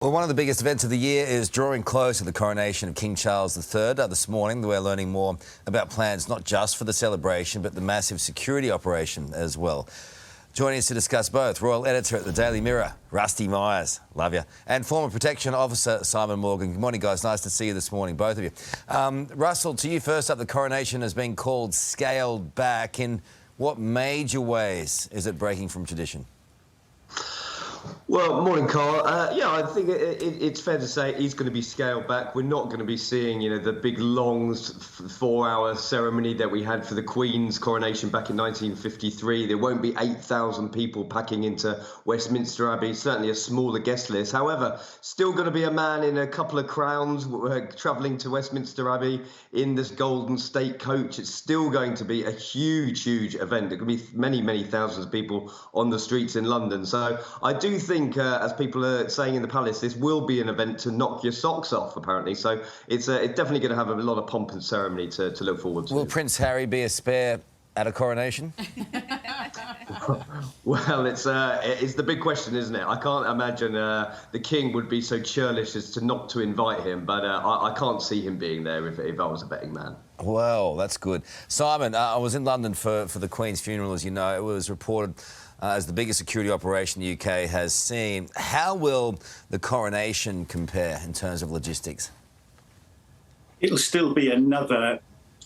Well, one of the biggest events of the year is drawing close to the coronation of King Charles III. This morning, we're learning more about plans not just for the celebration, but the massive security operation as well. Joining us to discuss both, Royal Editor at the Daily Mirror, Rusty Myers, love you, and former Protection Officer Simon Morgan. Good morning, guys. Nice to see you this morning, both of you. Russell, to you first up, the coronation has been called scaled back. In what major ways is it breaking from tradition? Well, morning, Karl. Yeah, I think it's fair to say he's going to be scaled back. We're not going to be seeing, the big long 4-hour ceremony that we had for the Queen's coronation back in 1953. There won't be 8,000 people packing into Westminster Abbey, certainly a smaller guest list. However, still going to be a man in a couple of crowns travelling to Westminster Abbey in this golden state coach. It's still going to be a huge, huge event. There could be many, many thousands of people on the streets in London. So I do think, as people are saying in the palace, this will be an event to knock your socks off, apparently. So it's definitely going to have a lot of pomp and ceremony to look forward to. Will Prince Harry be a spare at a coronation? Well, it's the big question, isn't it? I can't imagine the king would be so churlish as to not to invite him, but I can't see him being there if I was a betting man. Well, that's good. Simon, I was in London for the Queen's funeral, as you know. It was reported as the biggest security operation the UK has seen. How will the coronation compare in terms of logistics? It'll still be another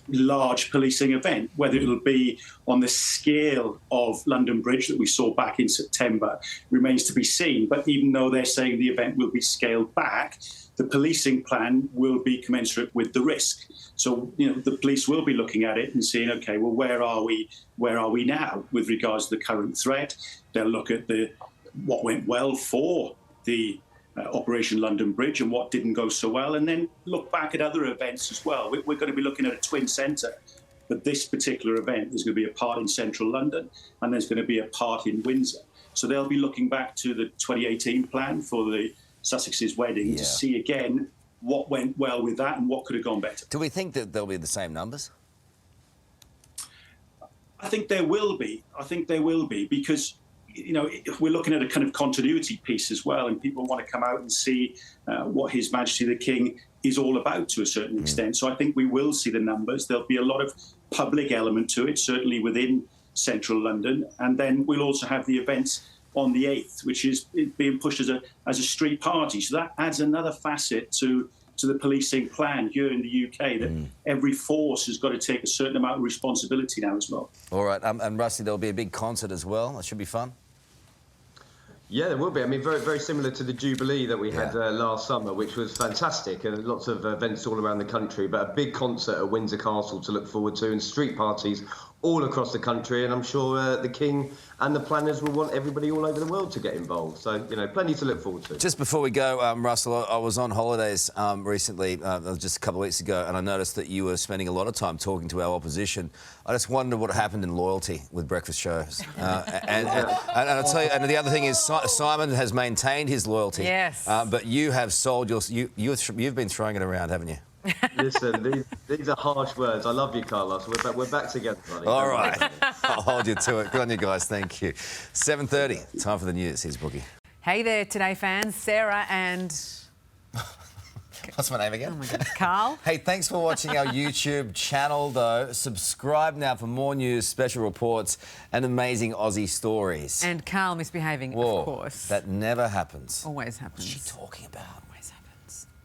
large policing event. Whether it'll be on the scale of London Bridge that we saw back in September remains to be seen. But even though they're saying the event will be scaled back, the policing plan will be commensurate with the risk. So, the police will be looking at it and seeing, OK, well, where are we now with regards to the current threat? They'll look at what went well for the Operation London Bridge and what didn't go so well, and then look back at other events as well. We're going to be looking at a twin centre. But this particular event, there's going to be a part in central London and there's going to be a part in Windsor. So they'll be looking back to the 2018 plan for the Sussex's wedding to see again what went well with that and what could have gone better. Do we think that there'll be the same numbers? I think there will be. Because, we're looking at a kind of continuity piece as well, and people want to come out and see what His Majesty the King is all about to a certain extent. So I think we will see the numbers. There'll be a lot of public element to it, certainly within central London. And then we'll also have the events on the 8th, which is being pushed as a street party. So that adds another facet to the policing plan here in the UK, that every force has got to take a certain amount of responsibility now as well. All right, and Rusty, there'll be a big concert as well. That should be fun. Yeah, there will be. I mean, very, very similar to the Jubilee that we had last summer, which was fantastic, and lots of events all around the country, but a big concert at Windsor Castle to look forward to, and street parties all across the country, and I'm sure the King and the planners will want everybody all over the world to get involved. So, plenty to look forward to. Just before we go, Russell, I was on holidays recently, just a couple of weeks ago, and I noticed that you were spending a lot of time talking to our opposition. I just wondered what happened in loyalty with breakfast shows. And I'll tell you, and the other thing is Simon has maintained his loyalty. Yes. But you have sold you've been throwing it around, haven't you? Listen, these are harsh words. I love you, Carlos. We're back together, buddy. All right. I'll hold you to it. Good on you guys. Thank you. 7:30. Time for the news. Here's Boogie. Hey there, Today fans. Sarah and... What's my name again? Oh, my goodness. Karl. Hey, thanks for watching our YouTube channel, though. Subscribe now for more news, special reports and amazing Aussie stories. And Karl misbehaving, Whoa, of course. That never happens. Always happens. What's she talking about?